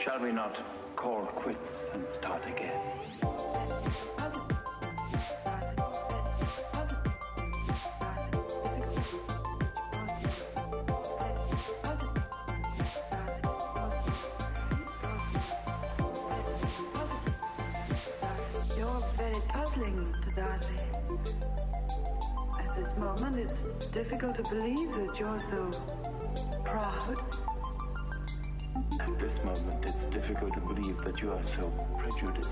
Shall we not call quits and start again? You're very puzzling to Darcy. At this moment, it's difficult to believe that you're so proud. At this moment, it's difficult to believe that you are so prejudiced.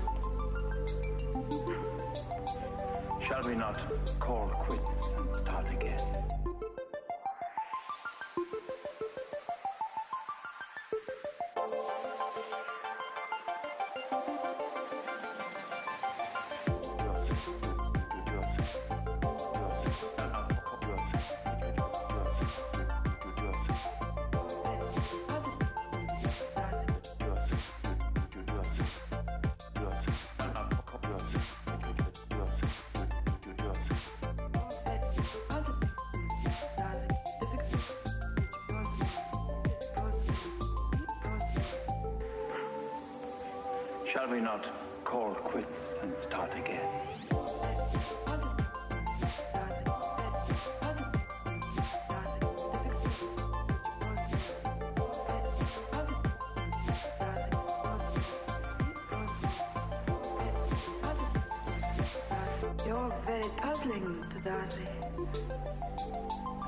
Shall we not call quits and start again? Shall we not call quits and start again? You're very puzzling to Darcy.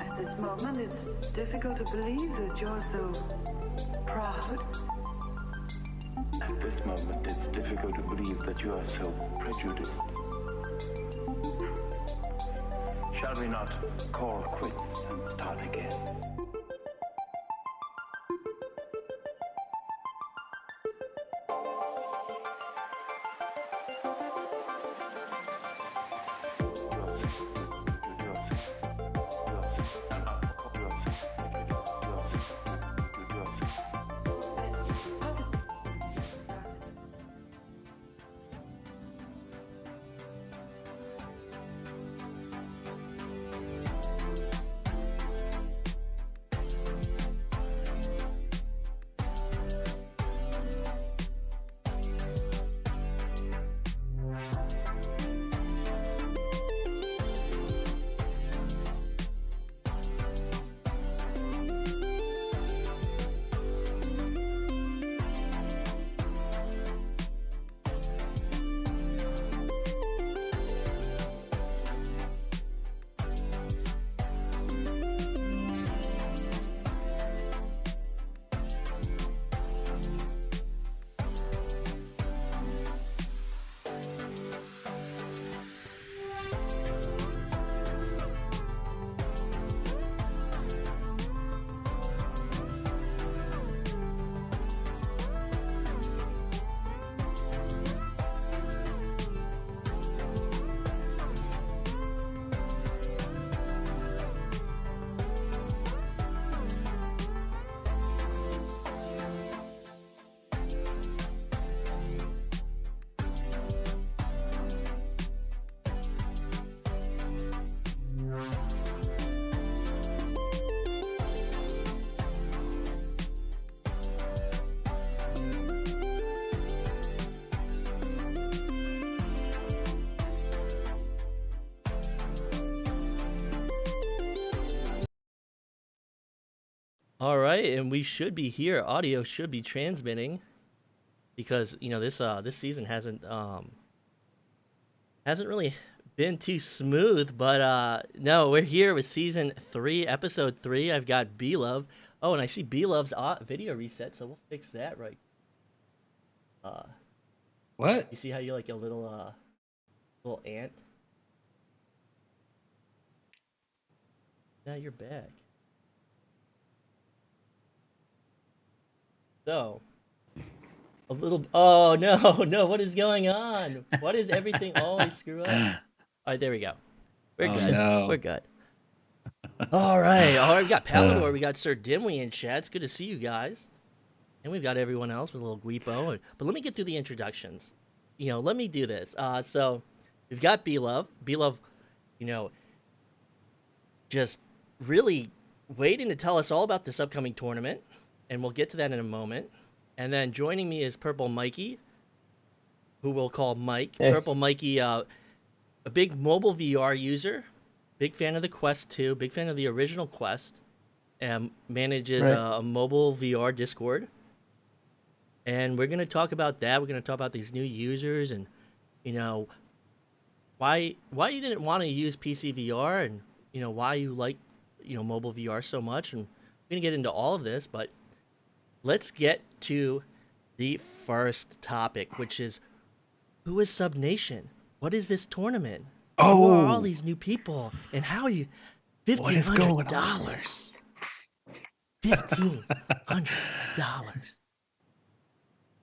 At this moment, it's difficult to believe that you're so proud. At this moment, it's difficult to believe that you are so prejudiced. Shall we not call quits and start again? All right, and we should be here. Audio should be transmitting because this season hasn't really been too smooth, but no, we're here with season 3, episode 3. I've got B-Love. Oh, and I see B-Love's video reset, so we'll fix that right. What? You see how you're like a little ant? Now you're back. So, A little. Oh no, no! What is going on? What is everything always screw up? All right, there we go. We're Oh good. We're no. good. All right, all right. We got Palador. We got Sir Dimwee in chat. It's good to see you guys. And we've got everyone else with a little Guipo. But let me get through the introductions. Let me do this. So we've got B Love. B Love, you know, just really waiting to tell us all about this upcoming tournament, and we'll get to that in a moment. And then joining me is PurpleMikey, who we'll call Mike. Hey. PurpleMikey, a big mobile VR user, big fan of the Quest 2, big fan of the original Quest, and manages Right. a mobile VR Discord. And we're going to talk about that. We're going to talk about these new users and, you know, why you didn't want to use PC VR and, why you like, mobile VR so much. And we're going to get into all of this, but let's get to the first topic, which is who is Sub Nation? What is this tournament? Who are all Oh, these new people? And how are you? what is going on? $1,500. $1,500.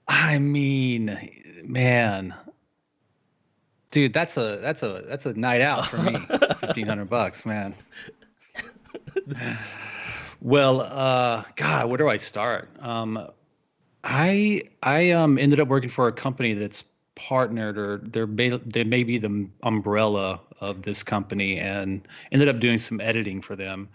I mean, man, dude, that's a night out for me. $1,500, man. Well, God, where do I start? I ended up working for a company that's partnered, or they may be the umbrella of this company, and ended up doing some editing for them.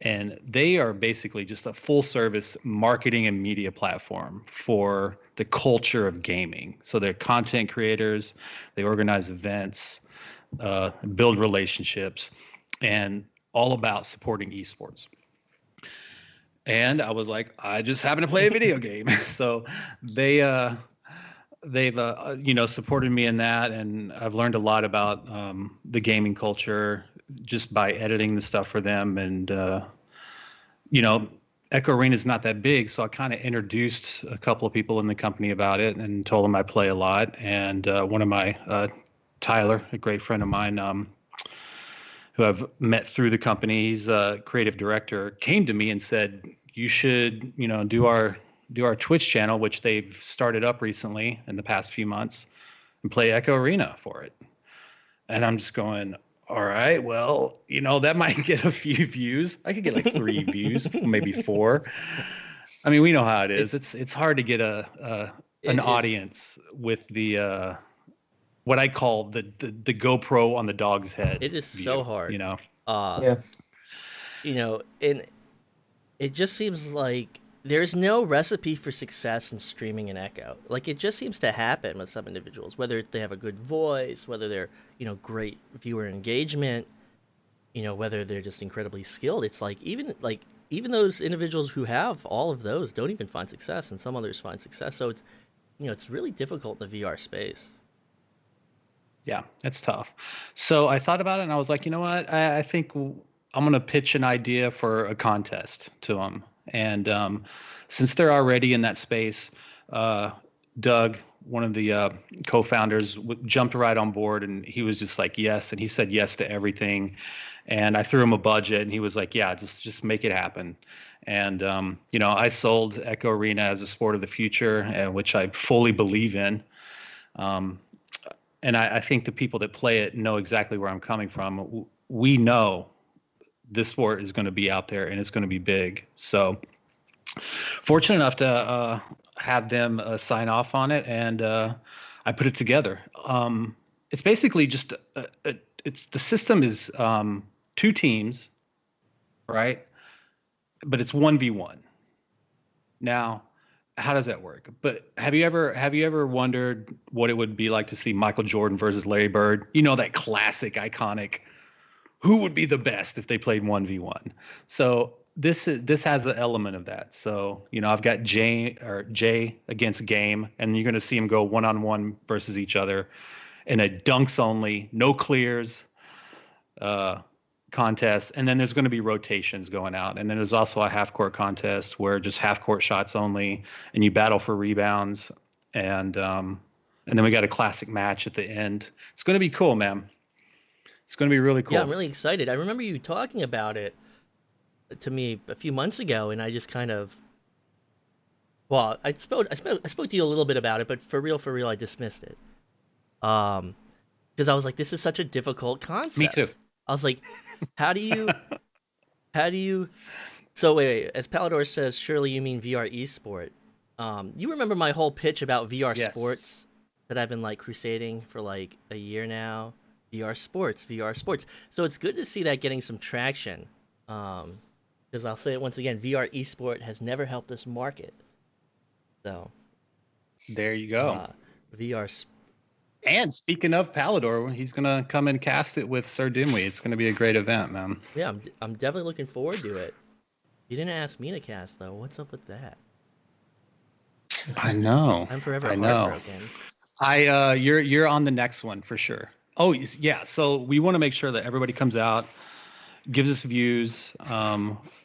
And they are basically just a full service marketing and media platform for the culture of gaming. So they're content creators, they organize events, build relationships, and all about supporting esports. And I was like, I just happen to play a video game. So they they've supported me in that, and I've learned a lot about the gaming culture just by editing the stuff for them. And you know, Echo Arena is not that big, so I kind of introduced a couple of people in the company about it and told them I play a lot. And one of my Tyler, a great friend of mine, who I've met through the company, he's a creative director, came to me and said, "You should, do our Twitch channel, which they've started up recently in the past few months, and play Echo Arena for it." And I'm just going, all right, well, that might get a few views. I could get like 3 views, maybe 4. I mean, we know how it is. It's hard to get an It is. audience with the what I call the GoPro on the dog's head. It is view, so hard. Uh, Yeah. And it just seems like there's no recipe for success in streaming an Echo. Like it just seems to happen with some individuals, whether they have a good voice, whether they're, great viewer engagement, whether they're just incredibly skilled. It's like even those individuals who have all of those don't even find success, and some others find success. So it's really difficult in the VR space. Yeah, it's tough. So I thought about it and I was like, you know what? I think I'm going to pitch an idea for a contest to them. And since they're already in that space, Doug, one of the co-founders, jumped right on board, and he was just like, yes. And he said yes to everything. And I threw him a budget and he was like, yeah, just make it happen. And, I sold Echo Arena as a sport of the future, which I fully believe in. And I think the people that play it know exactly where I'm coming from. We know this sport is going to be out there and it's going to be big. So fortunate enough to have them sign off on it, and I put it together. It's basically just the system is 2 teams, right? But it's 1v1. Now, how does that work? But have you ever wondered what it would be like to see Michael Jordan versus Larry Bird? That classic, iconic. Who would be the best if they played 1v1? So this has an element of that. So I've got Jay against Game, and you're going to see them go 1-on-1 versus each other in a dunks only, no clears contest. And then there's going to be rotations going out. And then there's also a half court contest where just half court shots only, and you battle for rebounds. And then we got a classic match at the end. It's going to be cool, man. It's going to be really cool. Yeah, I'm really excited. I remember you talking about it to me a few months ago, and I just kind of Well, I spoke to you a little bit about it, but for real, I dismissed it. Um, because I was like, this is such a difficult Me too. concept. I was like, how do you, how do you? So wait, as Palador says, surely you mean VR esport. You remember my whole pitch about VR Yes. sports that I've been like crusading for like a year now. VR sports, VR sports. So it's good to see that getting some traction. Um, because I'll say it once again, VR esport has never helped us market. So, There you go. uh, VR. And speaking of Palador, he's gonna come and cast it with Sir Dimwee. It's gonna be a great event, man. Yeah, I'm definitely looking forward to it. You didn't ask me to cast though. What's up with that? I know. I'm forever I know. heartbroken. You're on the next one for sure. Oh yeah. So we want to make sure that everybody comes out, gives us views.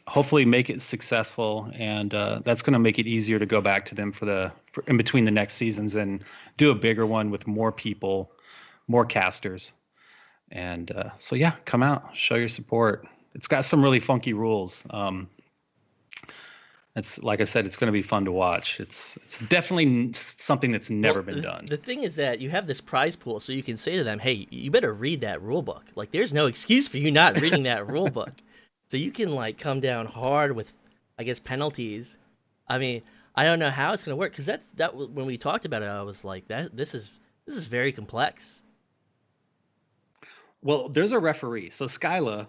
Hopefully make it successful, and that's going to make it easier to go back to them for in between the next seasons and do a bigger one with more people, more casters. And so yeah, come out, show your support. It's got some really funky rules. It's like I said, it's going to be fun to watch. It's definitely something that's never Well, been done. the thing is that you have this prize pool, so you can say to them, "Hey, you better read that rule book. Like, there's no excuse for you not reading that rule book." So you can like come down hard with, I guess, penalties. I mean, I don't know how it's gonna work because when we talked about it, I was like, that this is very complex. Well, there's a referee. So Skyla,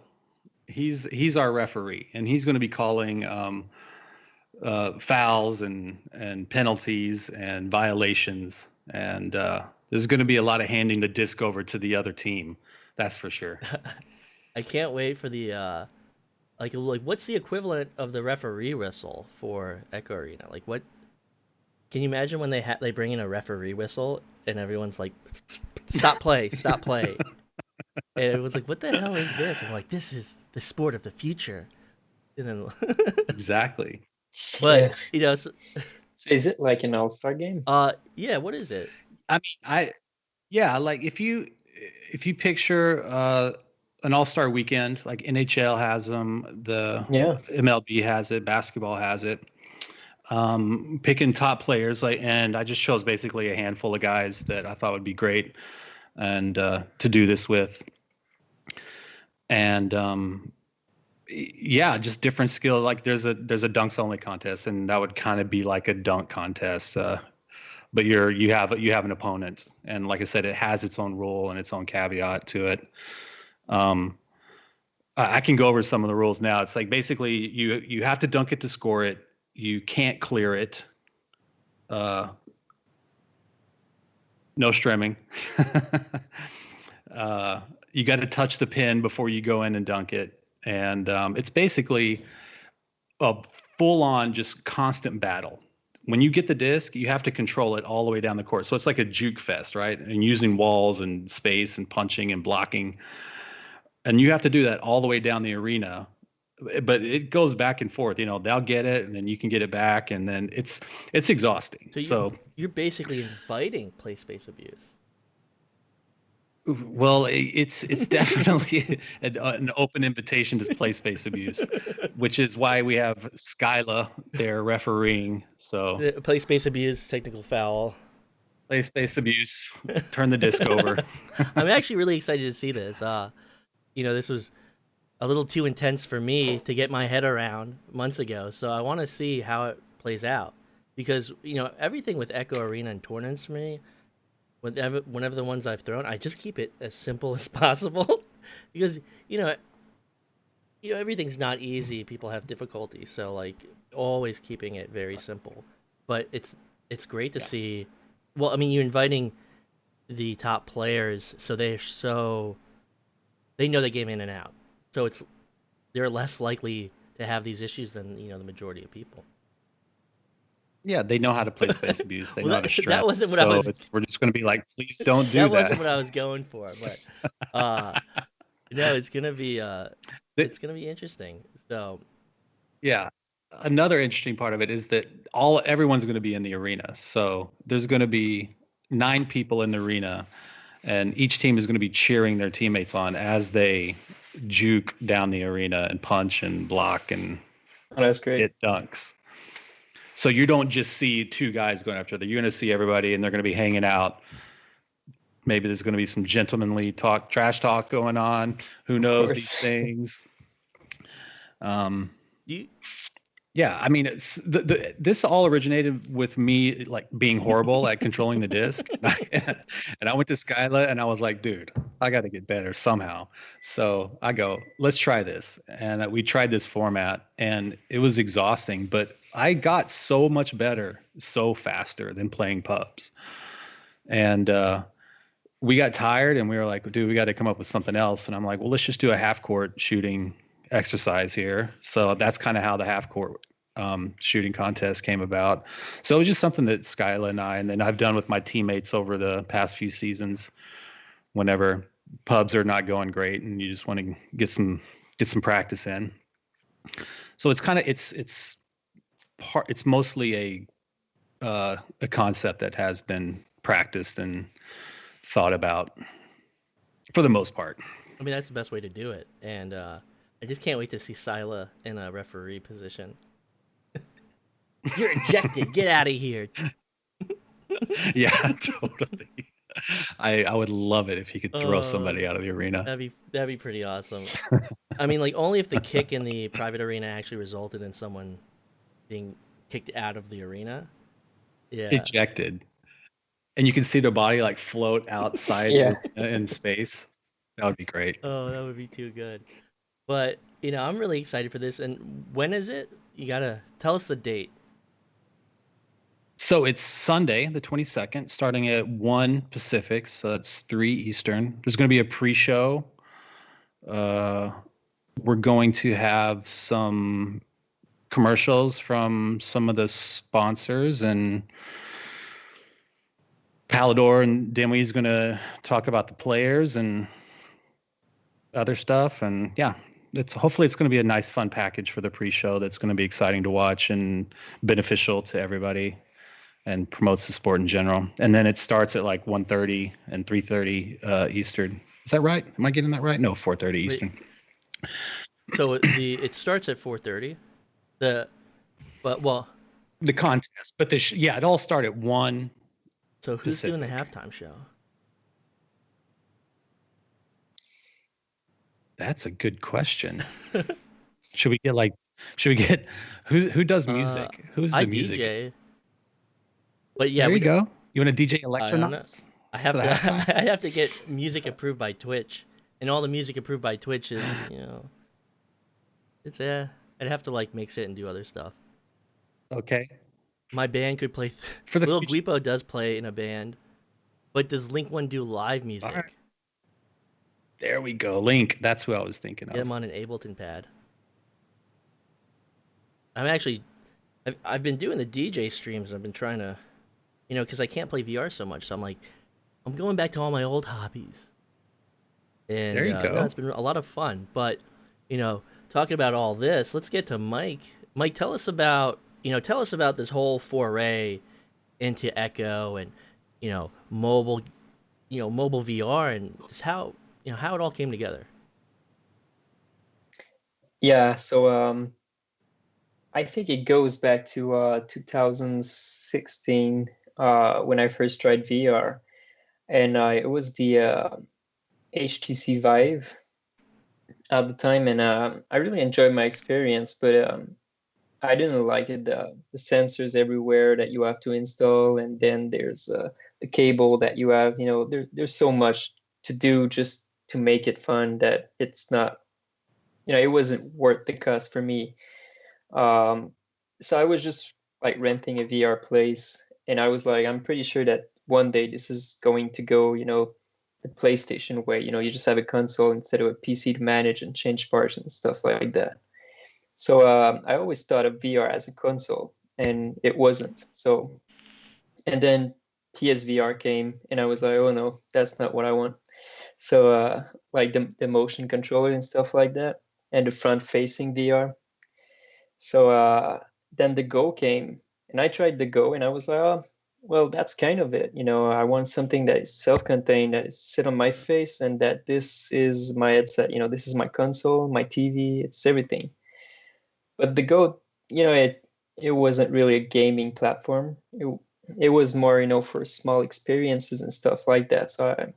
he's our referee, and he's going to be calling fouls and penalties and violations. And there's going to be a lot of handing the disc over to the other team. That's for sure. I can't wait for the like what's the equivalent of the referee whistle for Echo Arena? Like what? Can you imagine when they bring in a referee whistle and everyone's like, stop play, and it was like, what the hell is this? I'm like, this is the sport of the future, and then, Exactly. but Yeah. so, So is it like an all-star game? yeah, what is it? I mean, yeah, like if you picture an all-star weekend, like NHL has them, the Yeah. MLB has it, basketball has it. Picking top players, like, and I just chose basically a handful of guys that I thought would be great and to do this with. And yeah, just different skill. Like there's a dunks only contest, and that would kind of be like a dunk contest. But you have an opponent, and like I said, it has its own rule and its own caveat to it. I can go over some of the rules now. It's like basically you have to dunk it to score it. You can't clear it. No strimming. You got to touch the pin before you go in and dunk it, and it's basically a full-on just constant battle. When you get the disc, you have to control it all the way down the court. So it's like a juke fest, right? And using walls and space and punching and blocking. And you have to do that all the way down the arena. But it goes back and forth. They'll get it, and then you can get it back, and then it's exhausting. So you're basically inviting play space abuse. Well, it's definitely an open invitation to play space abuse, which is why we have Skyla there refereeing. So Play space abuse, technical foul. play space abuse, turn the disc over. I'm actually really excited to see this. This was a little too intense for me to get my head around months ago, so I want to see how it plays out. Because everything with Echo Arena and tournaments for me, whenever the ones I've thrown, I just keep it as simple as possible. Because everything's not easy. People have difficulty, so like always keeping it very simple. But it's great to see. Well, I mean, you're inviting the top players, so they know the game in and out. So they're less likely to have these issues than the majority of people. Yeah, they know how to play space abuse. They Well, know how to strap. that wasn't what I was. We're just going to be like, please don't do That that. wasn't what I was going for, but no, it's gonna be interesting. So Yeah. Another interesting part of it is that everyone's going to be in the arena. So there's going to be 9 people in the arena, and each team is going to be cheering their teammates on as they juke down the arena and punch and block and Oh, that's great. hit dunks. So you don't just see two guys going after the. You're going to see everybody, and they're going to be hanging out. Maybe there's going to be some gentlemanly talk, trash talk going on. Who knows these course. things? You Yeah, I mean, this all originated with me like being horrible at controlling the disc, and I went to Skyla and I was like, dude, I got to get better somehow. So I go, let's try this, and we tried this format, and it was exhausting, but I got so much better, so faster than playing pubs, and we got tired, and we were like, dude, we got to come up with something else, and I'm like, well, let's just do a half court shooting exercise here. So that's kind of how the half court shooting contest came about. So it was just something that Skyla and I, and then I've done with my teammates over the past few seasons, whenever pubs are not going great and you just want to get some practice in. So it's kind of, it's mostly a concept that has been practiced and thought about for the most part. I mean, that's the best way to do it. And I just can't wait to see Sila in a referee position. You're ejected. Get out of here. Yeah, totally. I would love it if he could throw somebody out of the arena. That'd be pretty awesome. I mean, like only if the kick in the private arena actually resulted in someone being kicked out of the arena. Yeah. Ejected. And you can see their body like float outside Yeah. in space. That would be great. Oh, that would be too good. But, I'm really excited for this. And when is it? You gotta tell us the date. So it's Sunday, the 22nd, starting at 1 Pacific. So that's 3 Eastern. There's going to be a pre-show. We're going to have some commercials from some of the sponsors, and Palador and Dimwee is going to talk about the players and other stuff. And yeah, hopefully it's going to be a nice, fun package for the pre-show that's going to be exciting to watch and beneficial to everybody, and promotes the sport in general. And then it starts at like 1:30 and 3:30 Eastern. Is that right? Am I getting that right? No, 4:30 Eastern. So it starts at 4:30. The contest, but it all started at 1. So who's Pacific. doing the halftime show? That's a good question. Should we get who does music? Who's the music? DJ. But yeah, there you go. You want to DJ Electronauts? I have to. I have to get music approved by Twitch, and all the music approved by Twitch is, it's I'd have to like mix it and do other stuff. Okay. My band could play. For the Lil Guipo does play in a band, but does Link One do live music? Right. There we go, Link. That's what I was thinking of. Get him on an Ableton pad. I've been doing the DJ streams. I've been trying to, because I can't play VR so much. So I'm like, I'm going back to all my old hobbies. And there you go. No, it's been a lot of fun. But, talking about all this, let's get to Mike. Mike, tell us about this whole foray into Echo and, mobile VR, and just how it all came together. Yeah, so I think it goes back to 2016 when I first tried VR, and it was the HTC Vive at the time, and I really enjoyed my experience, but I didn't like it. The sensors everywhere that you have to install, and then there's the cable that you have. There's so much to do just to make it fun that it's not. It wasn't worth the cost for me. So I was just like renting a VR place, and I was like, I'm pretty sure that one day this is going to go, the PlayStation way. You just have a console instead of a PC to manage and change parts and stuff like that. So I always thought of VR as a console, and it wasn't. So, and then PSVR came, and I was like, oh no, that's not what I want. So like the motion controller and stuff like that, and the front-facing VR. So then the Go came, and I tried the Go, and I was like, oh, well, that's kind of it. I want something that is self-contained, that is sit on my face, and that this is my headset. This is my console, my TV, it's everything. But the Go, it it wasn't really a gaming platform. It was more, for small experiences and stuff like that. So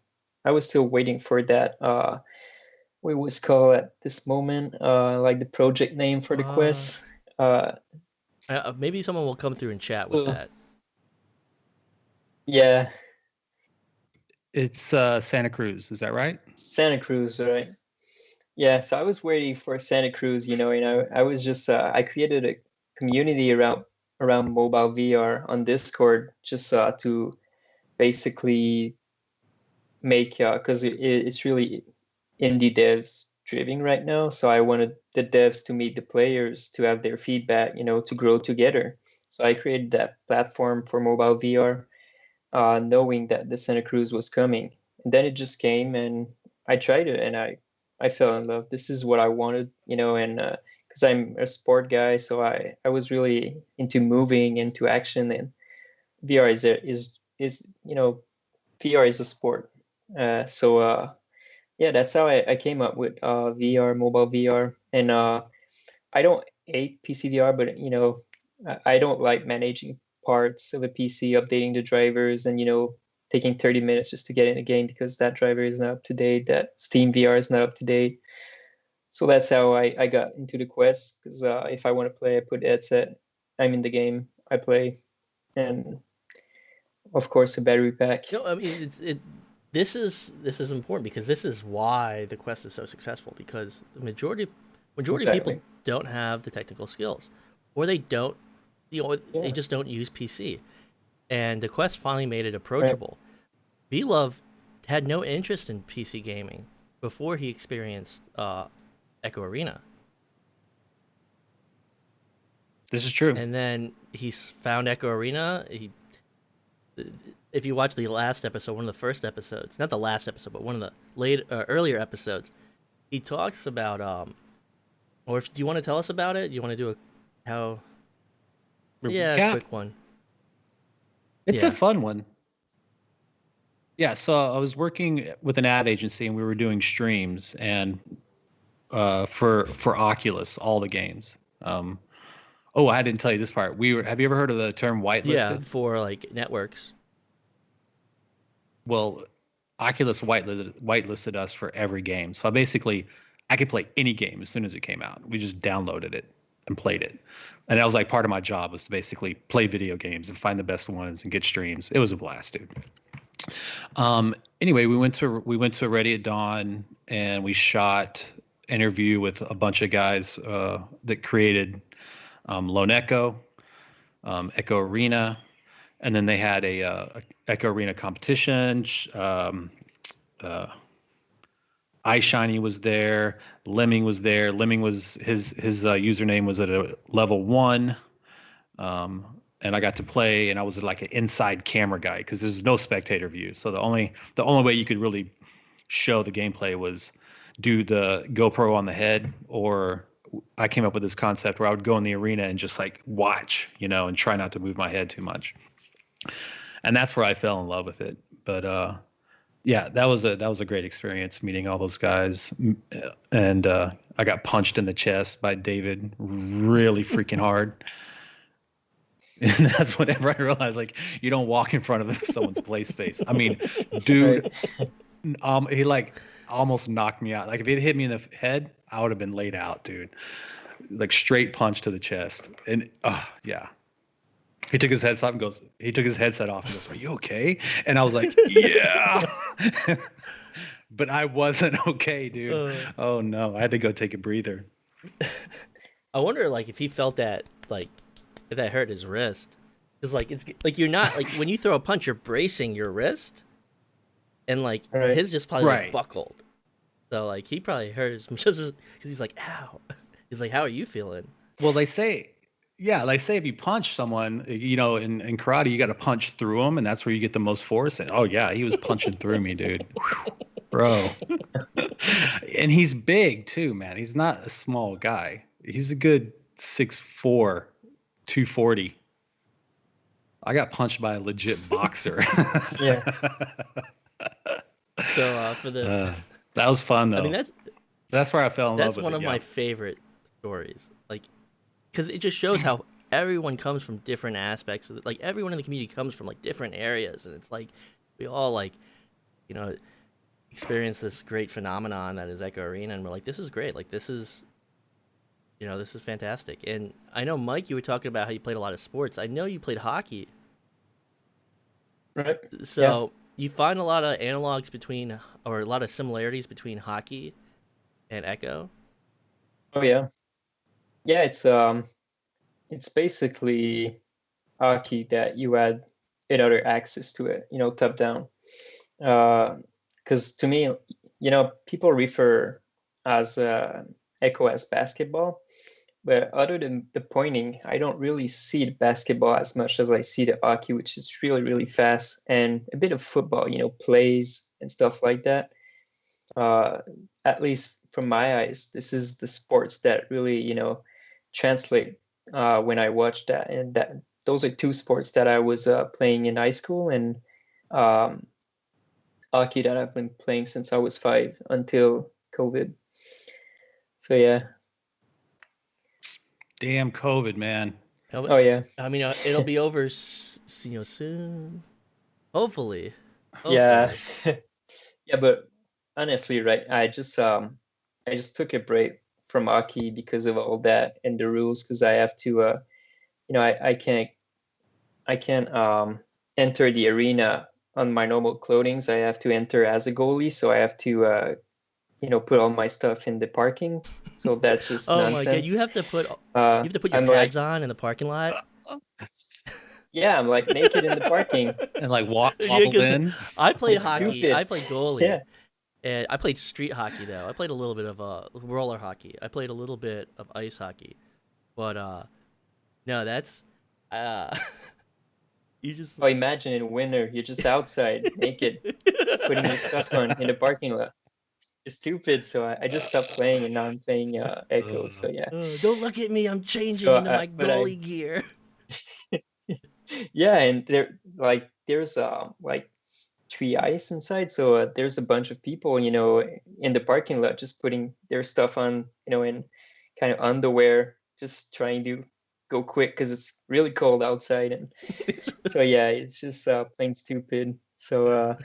I was still waiting for that. What was called at this moment, like the project name for the Uh, quest. Uh, Maybe someone will come through and chat with so that. yeah, It's Santa Cruz, is that right? Santa Cruz, right? Yeah, so I was waiting for Santa Cruz, I was just I created a community around mobile VR on Discord just to basically make because it's really indie devs driven right now. So I wanted the devs to meet the players, to have their feedback, to grow together. So I created that platform for mobile VR, knowing that the Santa Cruz was coming. And then it just came, and I tried it, and I fell in love. This is what I wanted, and because I'm a sport guy, so I was really into moving, into action, and VR is VR is a sport. So yeah, that's how I came up with VR, mobile VR, and I don't hate PC VR, but I don't like managing parts of a PC, updating the drivers, and taking 30 minutes just to get in a game because that driver is not up to date, that Steam VR is not up to date. So that's how I got into the Quest, because if I want to play, I put headset, I'm in the game, I play, and of course a battery pack. No, I mean this is important because this is why the Quest is so successful because the majority of people Exactly. don't have the technical skills, or they don't, they Yeah. just don't use PC. And the Quest finally made it Right. approachable. Love had no interest in PC gaming before he experienced Echo Arena, This is true. and then found Echo Arena. If you watch the last episode, one of the first episodes, not the last episode, but one of the earlier episodes, he talks about or do you want to tell us about it? Do you want to do a how? Yeah, a Recap. quick one. It's a Yeah. fun one. Yeah, so I was working with an ad agency and we were doing streams and for Oculus, all the games. Oh, I didn't tell you this part. Have you ever heard of the term Yeah, whitelisted? for like networks. Well, Oculus whitelisted us for every game. So basically, I could play any game as soon as it came out. We just downloaded it and played it. And that was like part of my job was to basically play video games and find the best ones and get streams. It was a blast, dude. Anyway, we went to Ready at Dawn and we shot interview with a bunch of guys that created Lone Echo, Echo Arena, and then they had a Echo Arena competition. Uh, iShiny was there. Lemming was there. Lemming was his username was at a level 1. And I got to play, and I was like an inside camera guy because there's no spectator view. So the only way you could really show the gameplay was do the GoPro on the head, or I came up with this concept where I would go in the arena and just like watch, and try not to move my head too much. And that's where I fell in love with it. But yeah, that was a great experience meeting all those guys, and I got punched in the chest by David really freaking hard. And that's whenever I realized, like, you don't walk in front of someone's play space. I mean, dude, Right. he like almost knocked me out. Like, if it hit me in the head, I would have been laid out, dude. Like straight punch to the chest. And yeah, he took his headset off and goes, "Are you okay?" And I was like, "Yeah." But I wasn't okay, dude. Uh, Oh no, I had to go take a breather. I wonder like if he felt that like if that hurt his wrist. Cause like it's like you're not like when you throw a punch, you're bracing your wrist, and like Right. his just probably like Right. buckled. So like he probably hurt as much as because he's like, ow. He's like, how are you feeling? Well, they say if you punch someone, in karate, you got to punch through them, and that's where you get the most force. And oh yeah, he was punching through me, dude, bro. And he's big too, man. He's not a small guy. He's a good 6'4", 240. I got punched by a legit boxer. Yeah. So for the, Uh, that was fun I mean though. That's where I fell in love that's with one it. of Yeah. my favorite stories. Like, because it just shows how everyone comes from different aspects of it. Like everyone in the community comes from like different areas, and it's like we all like you know experience this great phenomenon that is Echo Arena, and we're like, this is great. Like this is fantastic. And I know Mike, you were talking about how you played a lot of sports. I know you played hockey, Right. Yeah. so you find a lot of analogs between or a lot of similarities between hockey and Echo. Oh yeah. Yeah, it's basically hockey that you add another axis to it, top down. Because to me, people refer as Echo as basketball, but other than the pointing, I don't really see the basketball as much as I see the hockey, which is really, really fast, and a bit of football, plays and stuff like that. Uh, at least from my eyes, this is the sports that really, translate when I watch that. And that those are two sports that I was playing in high school, and um, hockey that I've been playing since I was 5 until COVID. So yeah. Damn COVID, man. Oh yeah. I mean, it'll be over, soon. Hopefully, Yeah. hopefully. Yeah, but honestly, right, I just took a break from hockey because of all that and the rules, because I have to I can't enter the arena on my normal clothing. I have to enter as a goalie, so I have to put all my stuff in the parking. So that's just Oh my God, you nonsense. have to put your I'm like, pads on in the parking lot. yeah, I'm like naked in the parking. And like Yeah, waddled because in. I played It's hockey. I stupid. played goalie, Yeah. and I played street hockey though. I played a little bit of roller hockey. I played a little bit of ice hockey, but no, that's uh, you just Oh, imagine in winter, you're just outside naked, putting your stuff on in the parking lot. It's stupid. So I just stopped playing, and now I'm playing Echo. So yeah. Don't look at me. I'm changing So into my but I goalie gear. yeah, and there's like three ice inside, so there's a bunch of people, in the parking lot just putting their stuff on, in kind of underwear, just trying to go quick because it's really cold outside, and It's so yeah, it's just plain stupid. So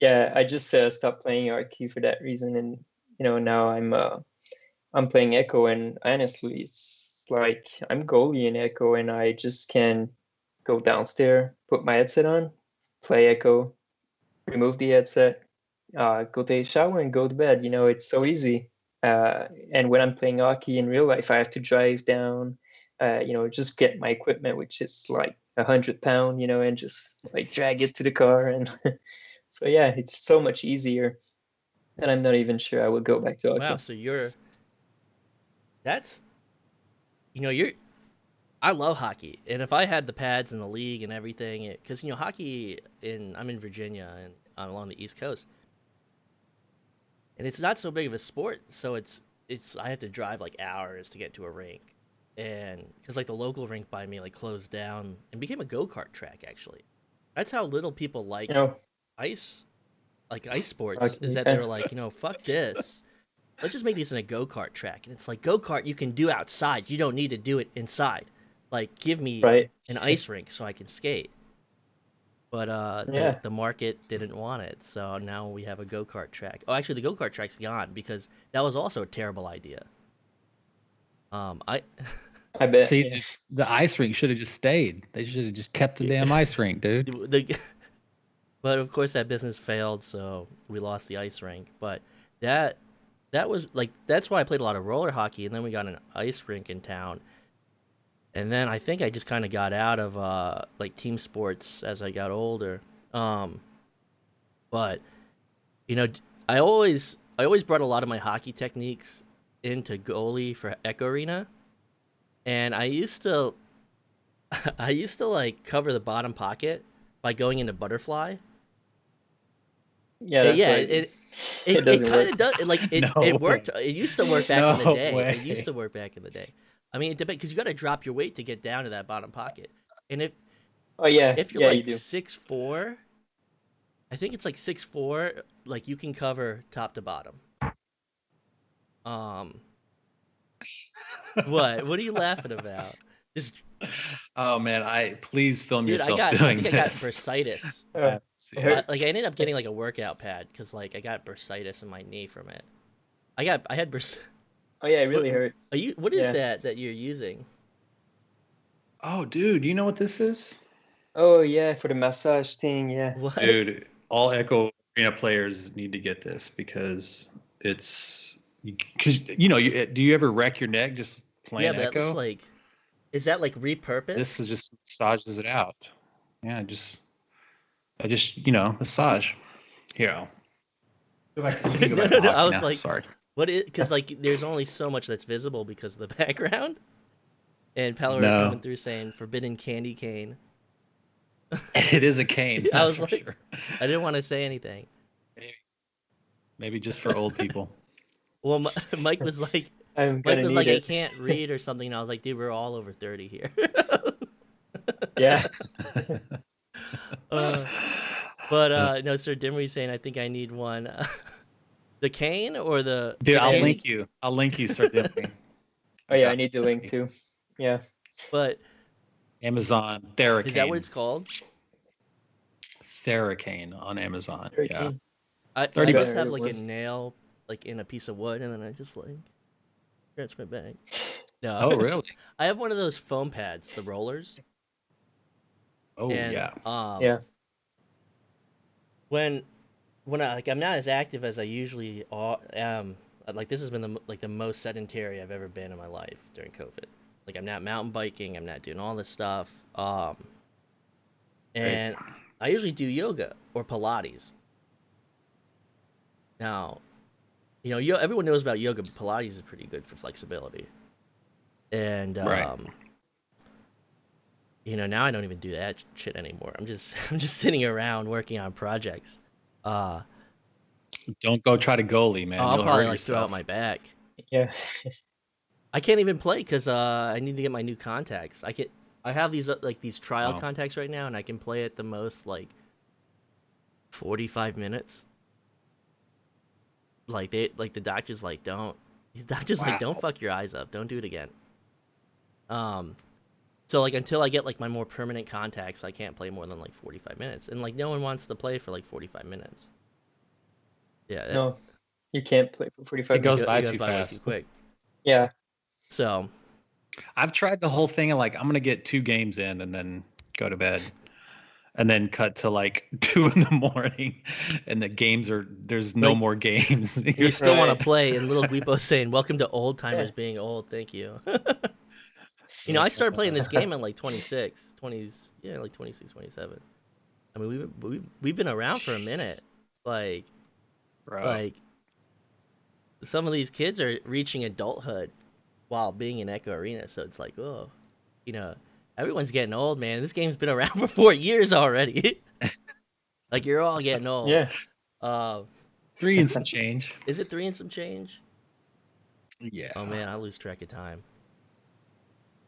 yeah, I just stopped playing Arcade for that reason, and now I'm playing Echo, and honestly, it's like I'm goalie in Echo, and I just can go downstairs, put my headset on, play Echo, remove the headset, go take a shower, and go to bed. It's so easy. And when I'm playing hockey in real life, I have to drive down, just get my equipment, which is like 100 pound, and just like drag it to the car. And so yeah, it's so much easier. And I'm not even sure I would go back to wow. hockey. So that's you're I love hockey, and if I had the pads in the league and everything, because hockey I'm in Virginia and along the East Coast, and it's not so big of a sport, so it's I have to drive like hours to get to a rink, and because like the local rink by me like closed down and became a go-kart track actually. That's how little people You like know, ice ice sports is hockey. that they were like fuck this. Let's just make these in a go-kart track. And it's like go-kart you can do outside. You don't need to do it inside. Like give me Right. an ice rink so I can skate. But the Yeah. the market didn't want it. So now we have a go-kart track. Oh, actually the go-kart track's gone because that was also a terrible idea. I I bet. See, Yeah. the ice rink should have just stayed. They should have just kept the damn ice rink, dude. the but of course that business failed, so we lost the ice rink. But that that was like that's why I played a lot of roller hockey, and then we got an ice rink in town. And then I think I just kind of got out of like team sports as I got older. Um, but you know, I always brought a lot of my hockey techniques into goalie for Echo Arena, and I used to I used to like cover the bottom pocket by going into butterfly. Yeah, that's Yeah, what I do. it It it, it doesn't kind work. of does it No, worked. It used to work back in the no day. It used way. to work back in the day. I mean, it depends because you got to drop your weight to get down to that bottom pocket. And Oh yeah, if you're yeah, you like do. 6'4", I think it's like 6'4", like you can cover top to bottom. Um, what? What are you laughing about? Just Oh man, please film Dude, yourself I doing think I got this. bursitis. Uh, See it it. Like hurts. I ended up getting like a workout pad because like I got bursitis in my knee from it. I had burs. Oh yeah, it What really hurts. are you? What is Yeah. that you're using? Oh, dude, you know what this is? Oh yeah, for the massage thing. Yeah. What? Dude, all Echo Arena players need to get this because do you ever wreck your neck just Yeah, playing but that looks Echo? like. Is that like This repurposed? is just massages it out. Yeah, I just massage. Here, we can go No, back no, to no. I hockey was now. like, Sorry. what is? Because like there's only so much that's visible because of the background. And Palor coming No, through saying forbidden candy cane. it is a cane. I That's was for like, sure. I didn't want to say anything. Maybe, maybe just for old people. Well, Mike was like, I'm gonna need I it. can't read or something. And I was like, dude, we're all over 30 here. Yeah. uh, but no, Sir Dimry's saying I think I need one. The cane or Dude, the I'll candy? link you. I'll link you, Sir Dimly. Oh yeah, I need the link too. Yeah. But Amazon is that what Theracane. it's called? Theracane on Amazon. Yeah. Okay. I 30 just Better have it like a was. nail like in a piece of wood and then I just like scratch my back. No, Oh, really? I have one of those foam pads, the rollers, Oh, and yeah. Yeah. when I like I'm not as active as I usually am. Like this has been the most sedentary I've ever been in my life during COVID. Like I'm not mountain biking, I'm not doing all this stuff. Right. And I usually do yoga or Pilates. Now, everyone knows about yoga, but Pilates is pretty good for flexibility. And Right. now I don't even do that shit anymore. I'm just sitting around working on projects. Uh, Don't go try to goalie, man. I'll You'll probably hurt like throw out yourself. my back. Yeah. I can't even play because I need to get my new contacts. I have these like these trial Oh, contacts right now, and I can play at the most like 45 minutes. Like the doctor's like don't. The doctor's like don't wow. fuck your eyes up. Don't do it again. Um, so like until I get like my more permanent contacts, I can't play more than like 45 minutes, and like no one wants to play for like 45 minutes. Yeah, No, you can't play for It 45 goes minutes. it by goes too by way too fast. quick. Yeah. So I've tried the whole thing of like, I'm going to get 2 games in and then go to bed. And then cut to like 2 in the morning, and there's no like more games. you still want to Right. play, and little Guipo saying, "Welcome to old Yeah. timers being old." Thank you. I started playing this game at like 26, 20s, yeah, like 26, 27. I mean, we've been around for a minute. Like Bro. like some of these kids are reaching adulthood while being in Echo Arena, so it's like, oh, you know, everyone's getting old, man. This game's been around for 4 years already. Like you're all getting old. Yeah. Uh, 3 and some change. is it 3 and some change? Yeah. Oh man, I lose track of time.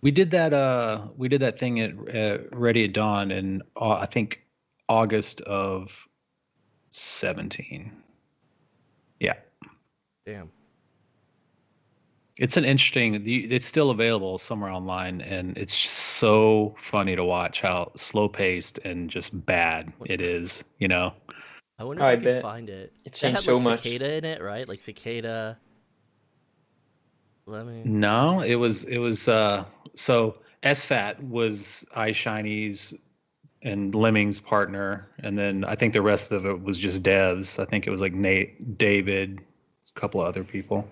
We did that thing at Ready at Dawn in I think August of 17. Yeah. Damn. It's an interesting. It's still available somewhere online, and it's just so funny to watch how slow paced and just bad it is. I wonder Oh, if I I could bet find it. it That changed had so like much. cicada in it, right? Like cicada. Let me. No, it was so SFAT was iShiny's and Lemming's partner, and then I think the rest of it was just devs. I think it was like Nate, David, a couple of other people.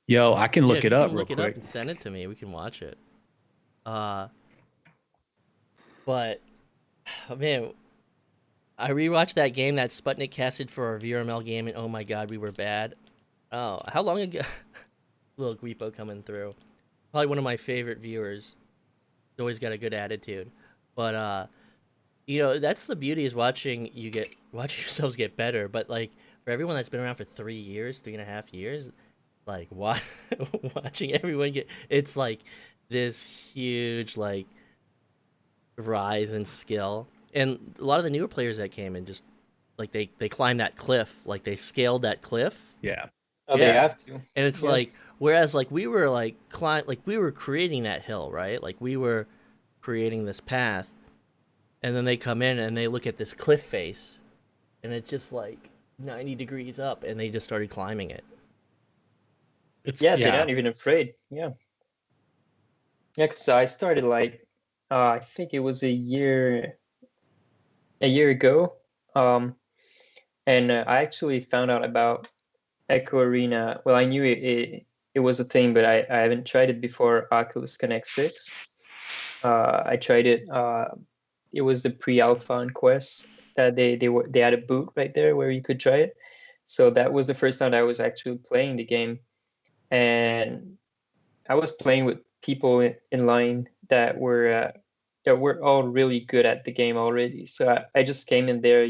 Yo, I can Yeah, look if it you up can real look it up quick. and send it to me, we can watch it. Uh, but man, I rewatched that game that Sputnik casted for our VRML game, and oh my god, we were bad. Oh, how long ago? Little Guipo coming through. Probably one of my favorite viewers. He's always got a good attitude. But that's the beauty is watch yourselves get better. But like for everyone that's been around for 3 years, 3.5 years, like watching everyone it's like this huge like rise in skill. And a lot of the newer players that came in just like they climbed that cliff, like they scaled that cliff. Yeah. Oh, they Yeah. have to. And it's Yeah. like, whereas like we were like we were creating that hill, right? Like we were creating this path, and then they come in and they look at this cliff face, and it's just like 90 degrees up, and they just started climbing it. It's Yeah, they're yeah. not even afraid. Yeah. Yeah, because I started like I think it was a year ago. Um, and I actually found out about Echo Arena. Well, I knew it was a thing, but I haven't tried it before Oculus Connect 6. I tried it. It was the pre-alpha on Quest that they had a booth right there where you could try it. So that was the first time I was actually playing the game, and I was playing with people in line that were all really good at the game already. So I just came in there,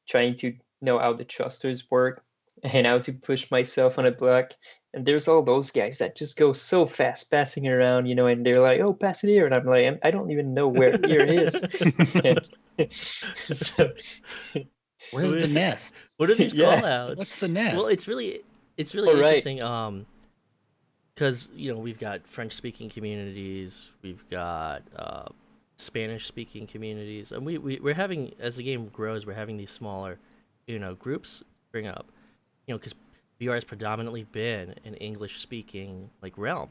trying to know how the thrusters work and how to push myself on a block. And there's all those guys that just go so fast, passing around, and they're like, "Oh, pass it here," and I'm like, I don't even know where here is. And so, Where's the nest? What are these yeah, call outs? What's the Well, nest? it's really all right, interesting. Because we've got French speaking communities, we've got Spanish speaking communities, and we're having, as the game grows, we're having these smaller groups spring up, because VR has predominantly been an English speaking like realm,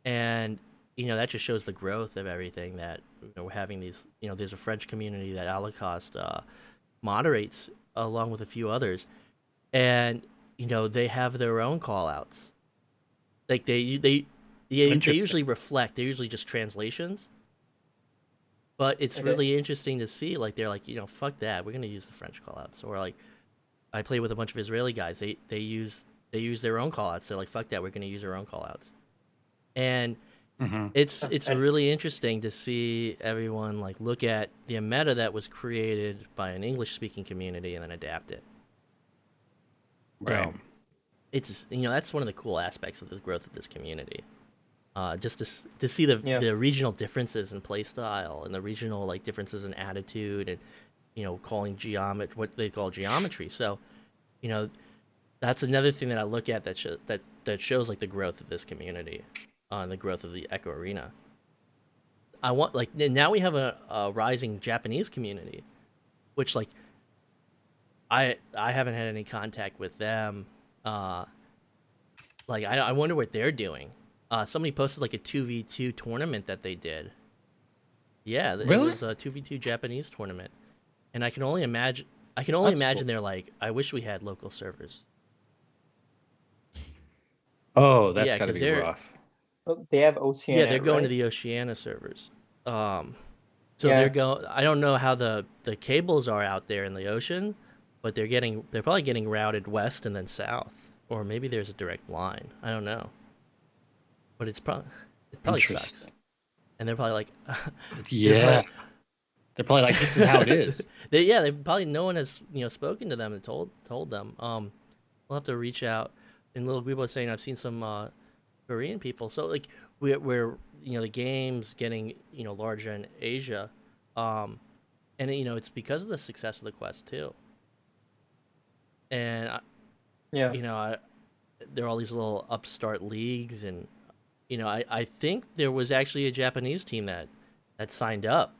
and that just shows the growth of everything, that we're having these. There's a French community that Holocaust moderates along with a few others, and they have their own call outs. Like they Interesting. usually reflect. They're usually just translations, but it's okay, really interesting to see. Like they're like, fuck that. We're gonna use the French callouts. Or like I play with a bunch of Israeli guys. They use their own callouts. They're like, fuck that. We're gonna use our own callouts. And Hmm. it's and really interesting to see everyone like look at the meta that was created by an English speaking community and then adapt it. Right. So it's that's one of the cool aspects of the growth of this community. Just to see yeah, the regional differences in play style and the regional like differences in attitude, and calling geometry what they call geometry. So you know that's another thing that I look at that shows like the growth of this community, and the growth of the Echo Arena. I want like now we have a rising Japanese community, which like I haven't had any contact with them. Uh, like I wonder what they're doing. Somebody posted like a 2v2 tournament that they did. Yeah, it Really? was a 2v2 Japanese tournament, and I can only imagine. I can only That's imagine cool. they're like, I wish we had local servers. Oh, that's Yeah, got to because be they're rough. oh, they have yeah Oceania, they're going to right? the Oceania servers. Um, so they're Yeah, going. I don't know how the cables are out there in the ocean, but they're probably getting routed west and then south, or maybe there's a direct line. I don't know, but it probably sucks, Interesting. and they're probably like, they're Yeah. probably They're probably like, this is how it is. they probably no one has spoken to them and told them. We'll have to reach out. And little Guibo was saying I've seen some Korean people. So like we're the game's getting larger in Asia, um, and it's because of the success of the Quest too. And yeah. you know I, there are all these little upstart leagues, and I think there was actually a Japanese team that signed up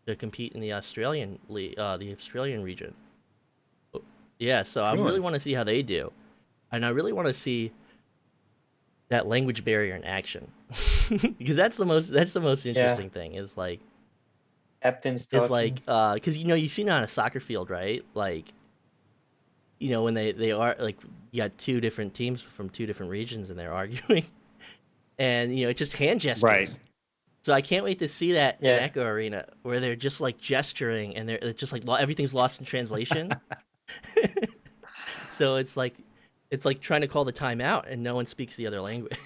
to compete in the Australian league, the Australian region. Yeah, so I really Really? want to see how they do, and I really want to see that language barrier in action, because that's the most Yeah, interesting thing captain's is talking. like because you've seen it on a soccer field, right? Like when they are like, you got two different teams from two different regions and they're arguing, and it's just hand Right. gestures. So I can't wait to see that in Yeah, Echo Arena, where they're just like gesturing and they're it's just like everything's lost in translation. So it's like trying to call the timeout and no one speaks the other language.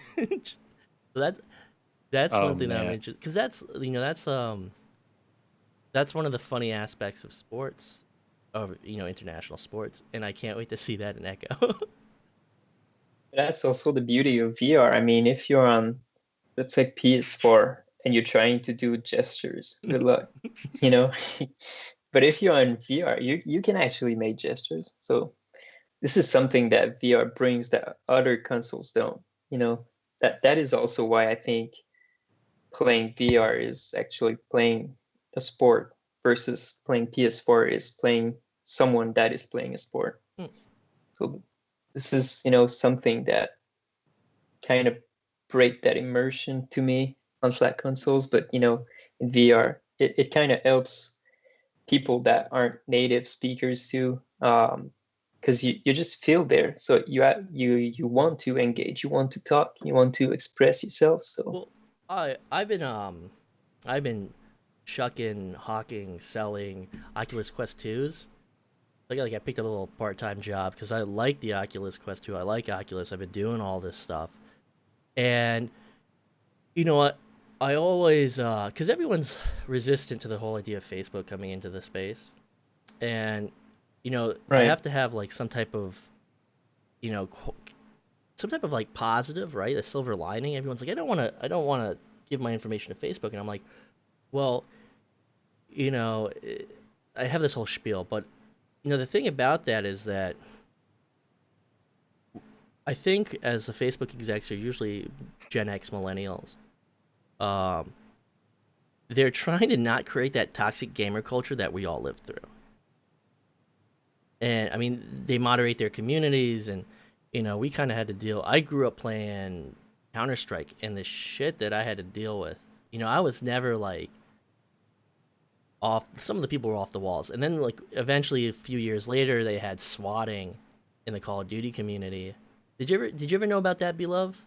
So that's Oh one thing that I'm man. interested, because that's one of the funny aspects of sports, of international sports, and I can't wait to see that in Echo. that's also the beauty of VR. I mean, if you're on, let's say, PS4 and you're trying to do gestures, good luck, you know. But if you're on VR, you can actually make gestures. So this is something that VR brings that other consoles don't. That is also why I think playing VR is actually playing a sport versus playing PS4 is playing someone that is playing a sport. Hmm. So this is, something that kind of break that immersion to me on flat consoles. But, in VR, it kind of helps people that aren't native speakers too. Because you just feel there, so you want to engage, you want to talk, you want to express yourself. So Well, I've been shucking, hawking, selling Oculus Quest 2s. Like I picked up a little part-time job because I like the Oculus Quest 2. I like Oculus. I've been doing all this stuff. And you know what? I always because everyone's resistant to the whole idea of Facebook coming into the space. And I right. have to have like some type of, you know, some type of like positive, right? A silver lining. Everyone's like, I don't want to give my information to Facebook, and I'm like, well, you know, eh, I have this whole spiel, but the thing about that is that I think as the Facebook execs are usually Gen X millennials, um, they're trying to not create that toxic gamer culture that we all lived through. And I mean, they moderate their communities, and we kind of had to deal. I grew up playing Counter Strike, and the shit that I had to deal with. I was never like off. Some of the people were off the walls, and then like eventually a few years later, they had swatting in the Call of Duty community. Did you ever know about that, Beloved?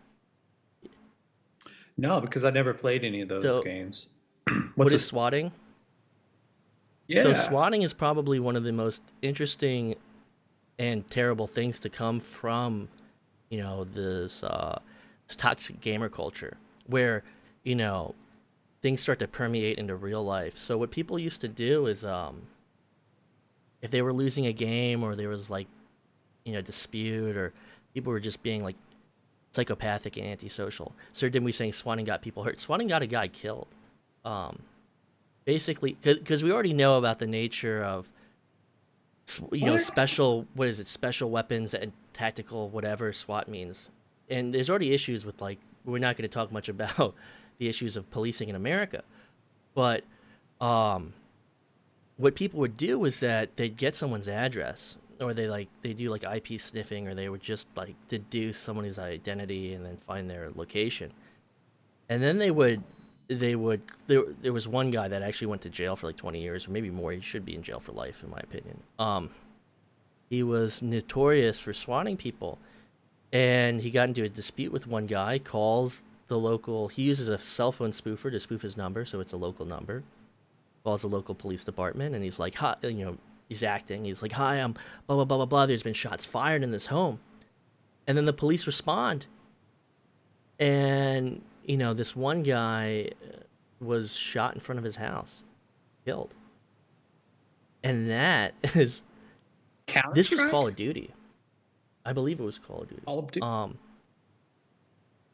No, because I never played any of those So games. what What's is this? swatting? So Yeah. swatting is probably one of the most interesting and terrible things to come from this toxic gamer culture where you know things start to permeate into real life. So what people used to do is if they were losing a game or there was like dispute or people were just being like psychopathic and antisocial. So then we saying swatting got people hurt. Swatting got a guy killed. Um, Basically, because we already know about the nature of What? special, what is it, special weapons and tactical whatever SWAT means. And there's already issues with like we're not going to talk much about the issues of policing in America, but um, what people would do is that they'd get someone's address or they do like IP sniffing or they would just like deduce someone's identity and then find their location. And then there was one guy that actually went to jail for like 20 years or maybe more. He should be in jail for life in my opinion. He was notorious for swatting people, and he got into a dispute with one guy. Calls the local. He uses a cell phone spoofer to spoof his number, so it's a local number. Calls the local police department, and he's like, "Hi," he's acting. He's like, "Hi, I'm blah blah blah blah blah. There's been shots fired in this home," and then the police respond, and this one guy was shot in front of his house, killed, and that is Counter this was Call Strike? of Duty. I believe it was Call of Duty. All of Duty. Um,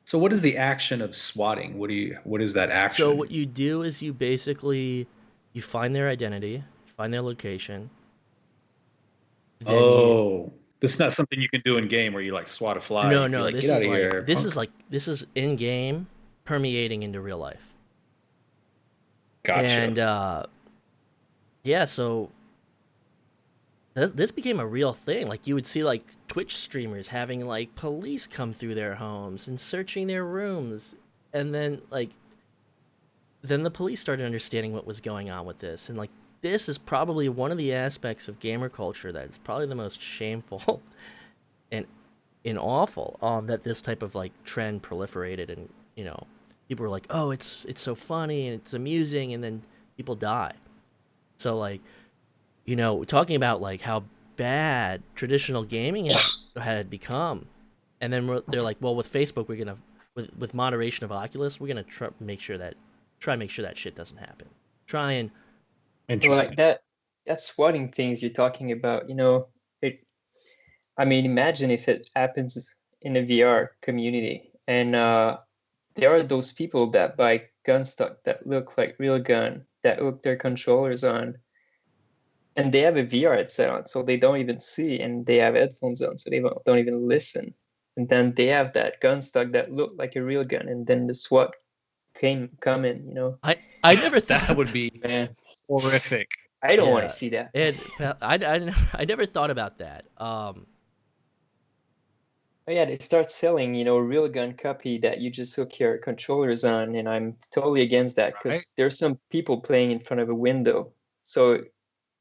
So what is the action of swatting? What is that So action? what you do is you basically you find their identity, you find their location, then you Oh, this is not something you can do in game where you like swat a fly. no You'd be no like, get out of here, punk. this is in game permeating into real life. Gotcha. And yeah, so this became a real thing. Like you would see like Twitch streamers having like police come through their homes and searching their rooms, and then the police started understanding what was going on with this, and like this is probably one of the aspects of gamer culture that is probably the most shameful and awful that this type of like trend proliferated, and people were like, oh, it's so funny and it's amusing, and then people die. So like talking about like how bad traditional gaming had become, and then they're like, well, with Facebook we're gonna with moderation of Oculus we're gonna try and make sure that shit doesn't happen. Try and Well, Interesting. like that swatting things you're talking about, it. I mean, imagine if it happens in the VR community, and there are those people that buy gun stock that look like real gun that hook their controllers on, and they have a VR headset on, so they don't even see, and they have headphones on, so they don't even listen. And then they have that gun stock that looked like a real gun, and then the SWAT come in, you know. I never That thought. would be Man, horrific. I don't want Yeah, to see that. and I never thought about that. Oh yeah, they start selling, a real gun copy that you just hook your controllers on, and I'm totally against that Right? because there's some people playing in front of a window. So,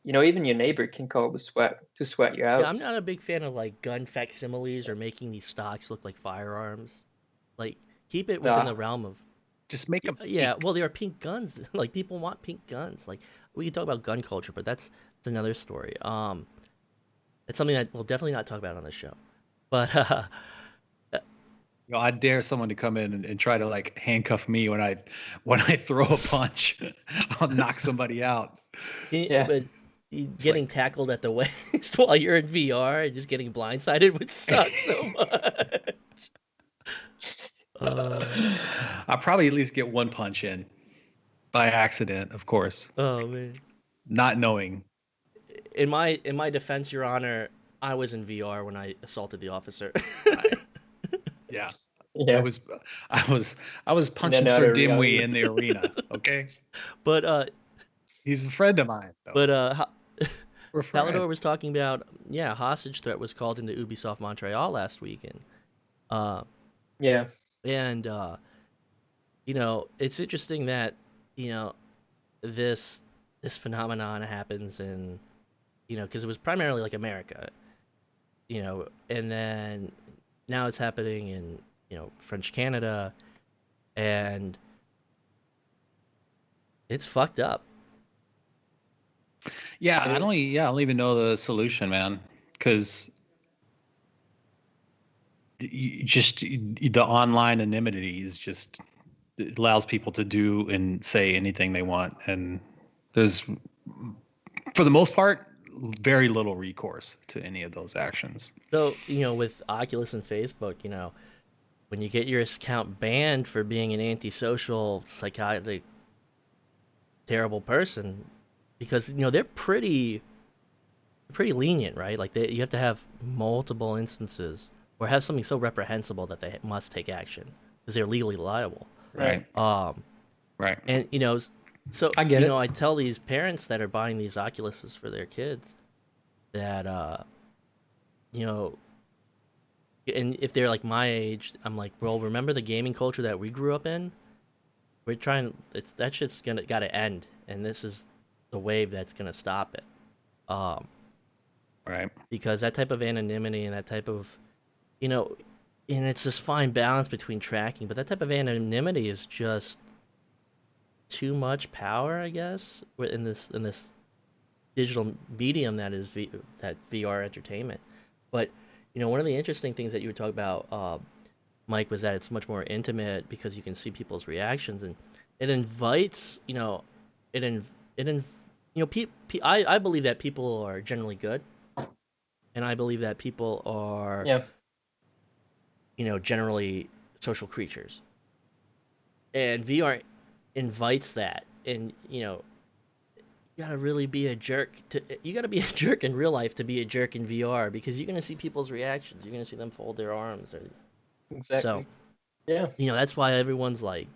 even your neighbor can call the SWAT to SWAT your Yeah, I'm house. not a big fan of like gun facsimiles or making these stocks look like firearms. Like, keep it within the Nah, realm of. Just make them Yeah, pink. well, they are pink guns. Like, people want pink guns. Like, we can talk about gun culture, but that's another story. It's something that we'll definitely not talk about on this show. But I dare someone to come in and try to like handcuff me when I throw a punch. I'll knock somebody out. yeah, but It's getting like tackled at the waist while you're in VR and just getting blindsided would suck so much. Uh, I'll probably at least get one punch in by accident, of course, oh man. not knowing. In my defense, Your Honor, I was in VR when I assaulted the officer. I, yeah, I yeah, was, I was, I was in punching Sir another Dimwee reality. in the arena. Okay, but he's a friend of mine, though. but We're Palador was friends. talking about, yeah, a hostage threat was called into Ubisoft Montreal last weekend. Uh Yeah, and it's interesting that, you know, this this phenomenon happens in, because it was primarily like America, and then now it's happening in, French Canada, and it's fucked up. it is. I don't even know the solution, man, because the online anonymity is just it allows people to do and say anything they want, and there's for the most part very little recourse to any of those actions. So, with Oculus and Facebook, when you get your account banned for being an antisocial, psychotic, terrible person, because they're pretty lenient, right? Like, you have to have multiple instances or have something so reprehensible that they must take action because they're legally liable. Right. Right. Um, Right. and so I get it. I tell these parents that are buying these Oculuses for their kids that you know, and if they're like my age, I'm like, well, remember the gaming culture that we grew up in? We're trying. It's that shit's gotta end, and this is the wave that's gonna stop it. Um, Right. because that type of anonymity and that type of, you know, and it's this fine balance between tracking, but that type of anonymity is just too much power, I guess, in this digital medium that is that VR entertainment. But one of the interesting things that you were talking about, Mike, was that it's much more intimate because you can see people's reactions, and it invites, it in it in I believe that people are generally good, and I believe that people are, Yeah, generally social creatures, and VR invites that, and you gotta really be a jerk to you gotta be a jerk in real life to be a jerk in VR because you're gonna see people's reactions. You're gonna see them fold their arms, or so. exactly. Yeah, That's why everyone's like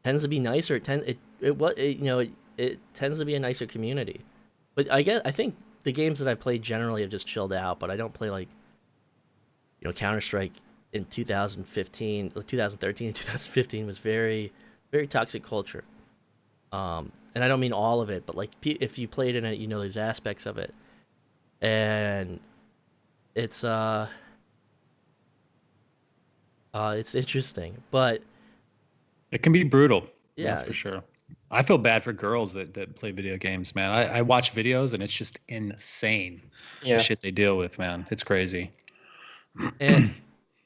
tends to be nicer. It tends to be a nicer community. But I think the games that I played generally have just chilled out. But I don't play like Counter Strike in 2015, 2013, 2015 was very very toxic culture. And I don't mean all of it, but like if you played in it, there's aspects of it, and it's it's interesting. But It can be brutal. That's yeah, for sure. I feel bad for girls that play video games, man. I watch videos and it's just insane the yeah, shit they deal with, man. It's crazy. and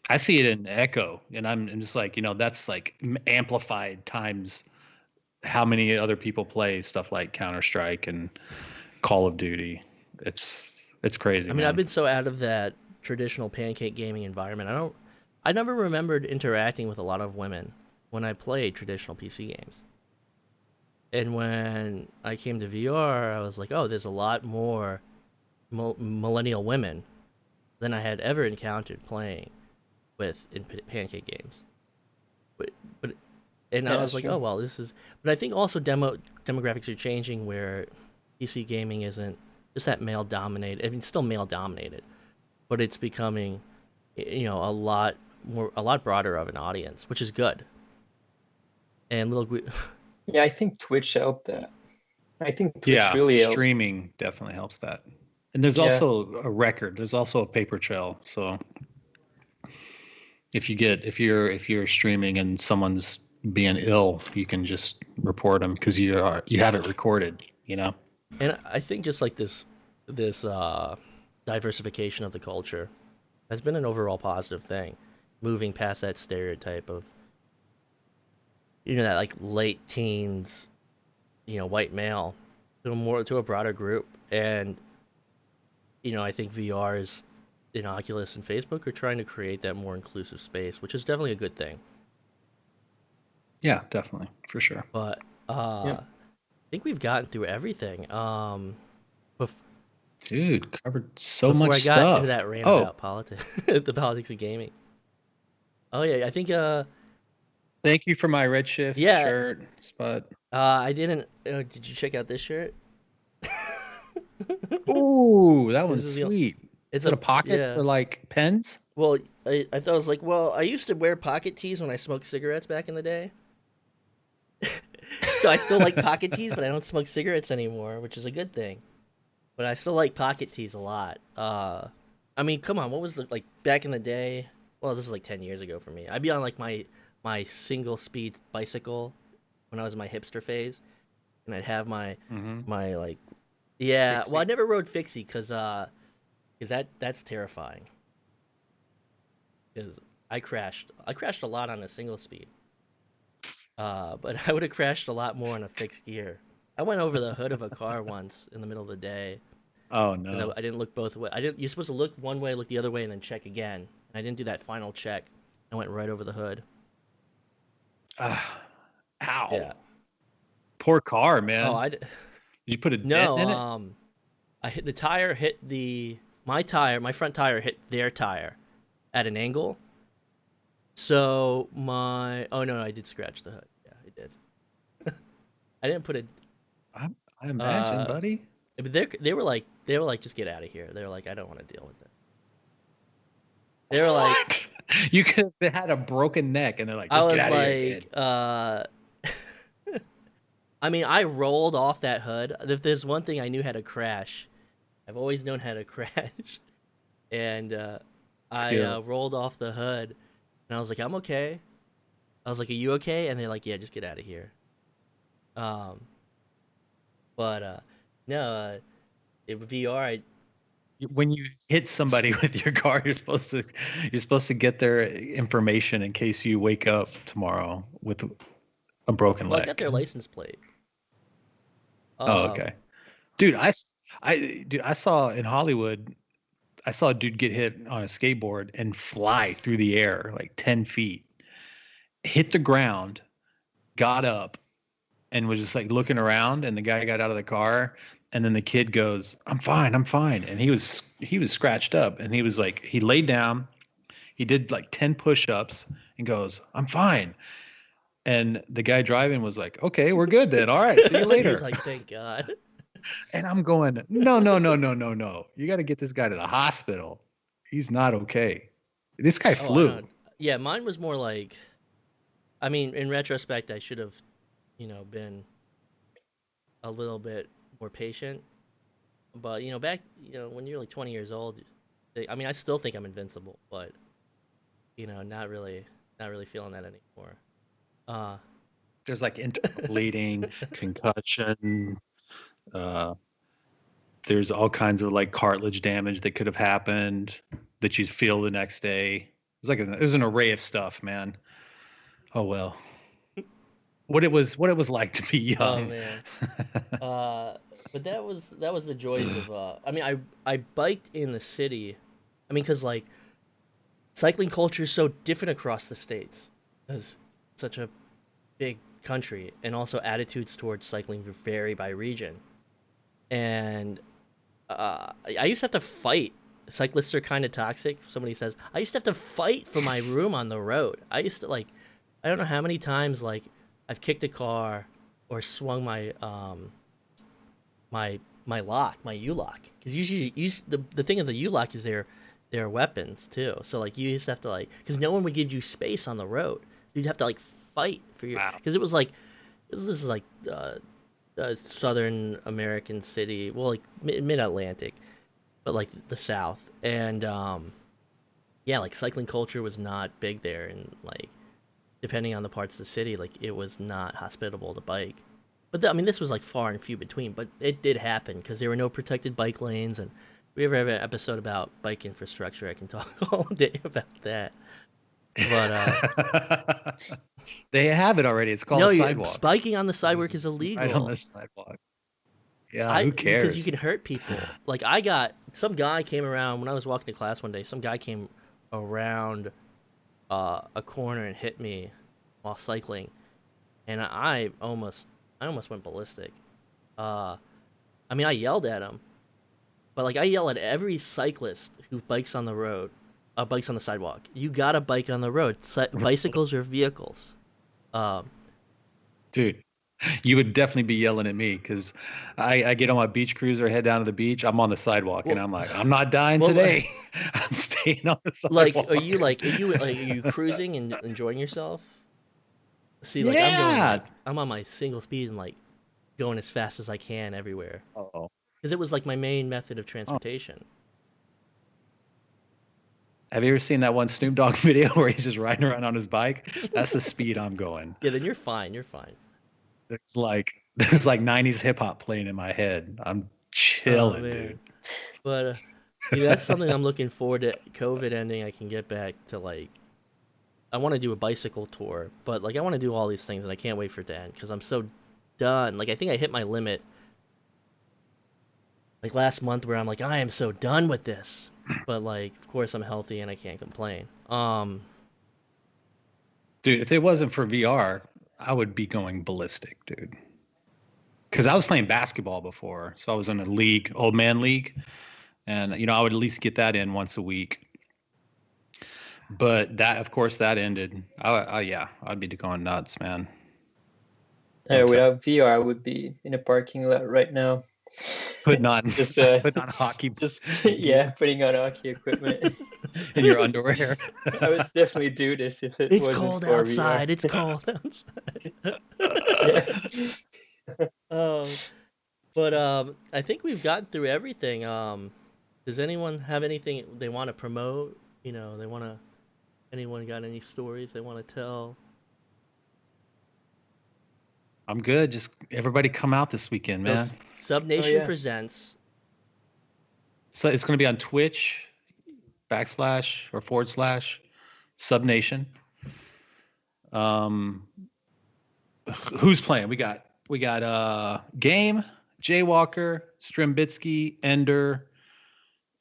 I see it in Echo, and I'm just like, that's like amplified times how many other people play stuff like Counter Strike and Call of Duty. It's crazy, I mean, I've man. been so out of that traditional pancake gaming environment. I never remembered interacting with a lot of women when I played traditional PC games. And when I came to VR, I was like, oh, there's a lot more millennial women than I had ever encountered playing with in pancake games. But but and Yeah, I was that's like, true. oh well, this is. But I think also demographics are changing where PC gaming isn't just that male dominated. I mean, it's still male dominated, but it's becoming, a lot broader of an audience, which is good. And Yeah, I think Twitch helped that. I think Twitch Yeah, really helped. streaming definitely helps that. And there's Yeah. also a record. There's also a paper trail. So if you're streaming and someone's being ill, you can just report them because you have it recorded. You know. and I think just like this diversification of the culture has been an overall positive thing, moving past that stereotype of that like late teens, white male to a broader group. And I think VR is and Oculus and Facebook are trying to create that more inclusive space, which is definitely a good thing. Yeah, definitely for sure. But Yeah. I think we've gotten through everything. Bef- Dude, covered so before much I got into stuff. that rant Oh, about politics, the politics of gaming. Oh yeah, I think thank you for my Redshift yeah, shirt, Spud. I didn't. Did you check out this shirt? Ooh, that This one's is the. sweet. It's Is it a a pocket yeah. for like pens? Well, I thought I was like, well, I used to wear pocket tees when I smoked cigarettes back in the day. So I still like pocket tees, but I don't smoke cigarettes anymore, which is a good thing. But I still like pocket tees a lot. I mean, come on, what was the like back in the day? Well, this is like 10 years ago for me. I'd be on like my single speed bicycle when I was in my hipster phase, and I'd have my Mm-hmm. my like yeah. Well, I Fixie. never rode fixie because that's terrifying. Because I crashed a lot on a single speed. But I would have crashed a lot more on a fixed gear. I went over the hood of a car once in the middle of the day Oh because no. I didn't look both ways. I didn't. You're supposed to look one way, look the other way, and then check again. And I didn't do that final check. I went right over the hood. Ah, ow. Yeah. Poor car, Oh, man. Did you put a dent no. in it? I hit the tire, hit my tire, my front tire hit their tire at an angle. So oh no, I did scratch the hood. Yeah, I did. I didn't put a I, I imagine, uh buddy. But they were like, just get out of here. They were like, I don't want to deal with it. They were like, What? You could have had a broken neck, and they're like, I "Just get was out of here, kid." like, I mean, I rolled off that hood. If there's one thing I knew how to crash, I've always known how to crash. And I Skills. rolled off the hood, and I was like, I'm okay. I was like, are you okay? And they're like, yeah, just get out of here. Um, but no, VR, When you hit somebody with your car, you're supposed to get their information in case you wake up tomorrow with a broken well, I got leg. their license plate. Oh, okay. Dude, I saw in Hollywood, I saw a dude get hit on a skateboard and fly through the air like 10 feet, hit the ground, got up, and was just like looking around. And the guy got out of the car. And then the kid goes, "I'm fine, I'm fine." And he was scratched up. And he was like, he laid down, he did like 10 push-ups and goes, "I'm fine." And the guy driving was like, "Okay, we're good then. All right, see you He was later." like, thank God. And I'm going, no, no, no, no, no, no. You got to get this guy to the hospital. He's not okay. This guy Oh, I flew. don't. Yeah, mine was more like. I mean, in retrospect, I should have, been a little bit more patient. But back, when you're like 20 years old, I mean, I still think I'm invincible, but not really feeling that anymore. Uh, There's like internal bleeding, concussion. Uh, there's all kinds of like cartilage damage that could have happened that you feel the next day. There's an array of stuff, man. Oh well. What it was like to be oh young. man. Uh, but that was the joys of. I mean, I biked in the city. I mean, cause like cycling culture is so different across the states. Cause such a big country, and also attitudes towards cycling vary by region. And I used to have to fight. Cyclists are kind of toxic. Somebody says I used to have to fight for my room on the road. I used to like, I don't know how many times like I've kicked a car or swung my my lock, my U lock, because usually the thing of the U lock is their weapons too. So like you used to have to like, because no one would give you space on the road. You'd have to like fight for your, Wow. because it was like this is like a Southern American city, well like mid Atlantic, but like the South, and yeah, like cycling culture was not big there, and like depending on the parts of the city, like it was not hospitable to bike. But I mean, this was like far and few between, but it did happen because there were no protected bike lanes. And if we ever have an episode about bike infrastructure, I can talk all day about that. But They have it already. It's called no, a sidewalk. spiking on the You just sidewalk is ride on illegal. the sidewalk. Yeah, I who because you cares? can hurt people. Like I got some guy came around when I was walking to class one day. Some guy came around a corner and hit me while cycling, and I almost went ballistic. Uh, I mean, I yelled at him, but like I yell at every cyclist who bikes on the road, bikes on the sidewalk. You gotta bike on the road. Bicycles are vehicles. Um, Dude, you would definitely be yelling at me because I get on my beach cruiser, head down to the beach. I'm on the sidewalk and well, I'm like, I'm not dying well, today. I'm staying on the like, sidewalk. are you cruising and enjoying yourself? See, like Yeah. I'm on my single speed and like going as fast as I can everywhere Oh, because it was like my main method of oh. transportation. Have you ever seen that one Snoop Dogg video where he's just riding around on his bike? That's the speed I'm going. Yeah, then you're fine. You're fine. There's like 90s hip hop playing in my head. I'm Oh chilling, dude. man, but yeah, that's something I'm looking forward to. COVID ending, I can get back to like I want to do a bicycle tour, but like I want to do all these things, and I can't wait for it to end because I'm so done. Like I think I hit my limit like last month where I'm like I am so done with this. But like, of course, I'm healthy and I can't complain. Dude, if it wasn't for VR, I would be going ballistic, dude. Because I was playing basketball before, so I was in a league, old man league, and I would at least get that in once a week. But that, of course, that ended. Yeah, I'd be going nuts, man. Yeah, without VR, I would be in a parking lot right now. Putting on Just putting on hockey, just yeah, putting on hockey equipment. in your underwear. I would definitely do this if it It's wasn't cold for outside. VR. It's cold outside. Yeah. But I think we've gotten through everything. Does anyone have anything they want to promote? They want to. Anyone got any stories they want to tell? I'm good. Just everybody come out this weekend, man. So, Subnation Oh, yeah. presents. So it's going to be on Twitch //Subnation. Who's playing? We got Game, Jaywalker, Strimbitsky, Ender,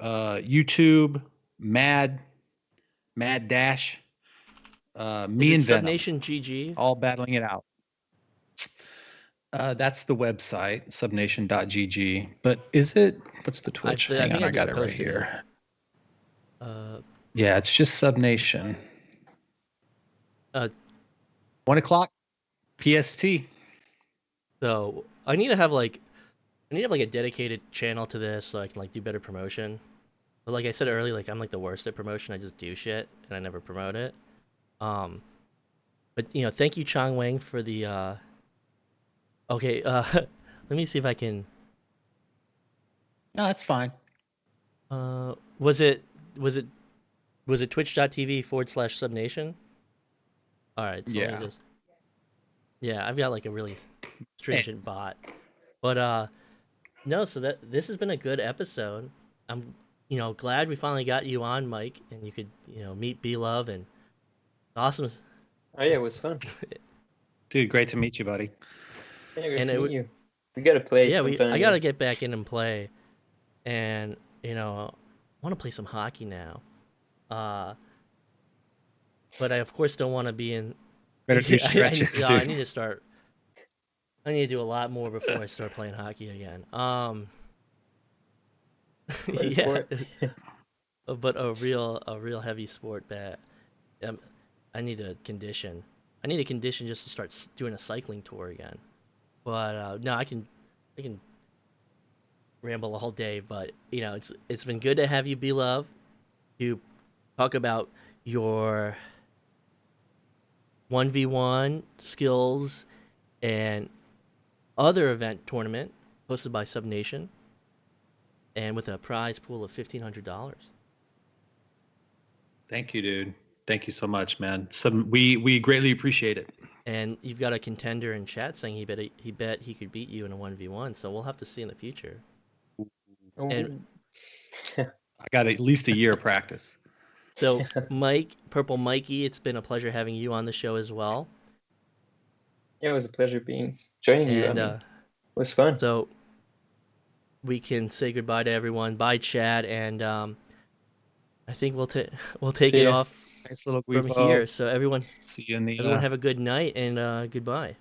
YouTube, Mad Dash, me and Is it Venom, Subnation GG? all battling it out. That's the website, subnation.gg. But is it? What's the Twitch? Hang on, I got it right here. Yeah, it's just Subnation. 1:00 PST. So I need to have like a dedicated channel to this so I can like do better promotion. But like I said earlier, like I'm like the worst at promotion. I just do shit and I never promote it. But thank you Chong Wang for the okay, let me see if I can No, that's fine. was it twitch.tv/subnation? All right, so let me just yeah, I've got like a really stringent bot. But no, so this has been a good episode. I'm glad we finally got you on, Mike, and you could meet B Love and awesome. Oh yeah, it was fun. Dude, great to meet you, buddy. Yeah, great And to it meet you. We gotta play Yeah, sometime. I gotta get back in and play, and I want to play some hockey now. But I of course don't want to be in. Better do stretches, I dude. need to start I need to do a lot more before I start playing hockey again. What a Yeah, sport. but a real heavy sport that um, I need to condition. I need a condition just to start doing a cycling tour again. But no, I can ramble all day. But it's been good to have you, be love. You talk about your 1v1 skills and other event tournament hosted by Sub Nation, and with a prize pool of $1,500. Thank you, dude. Thank you so much, man. We greatly appreciate it. And you've got a contender in chat saying he bet he could beat you in a 1v1. So we'll have to see in the future. And Oh. I got at least a year of practice. so, Mike, PurpleMikey, it's been a pleasure having you on the show as well. Yeah, it was a pleasure joining you. I And mean, it was fun. so we can say goodbye to everyone. Bye, Chad, and I think we'll take See it ya. off Nice little from Guipo. here. So everyone See you in the have a good night and goodbye.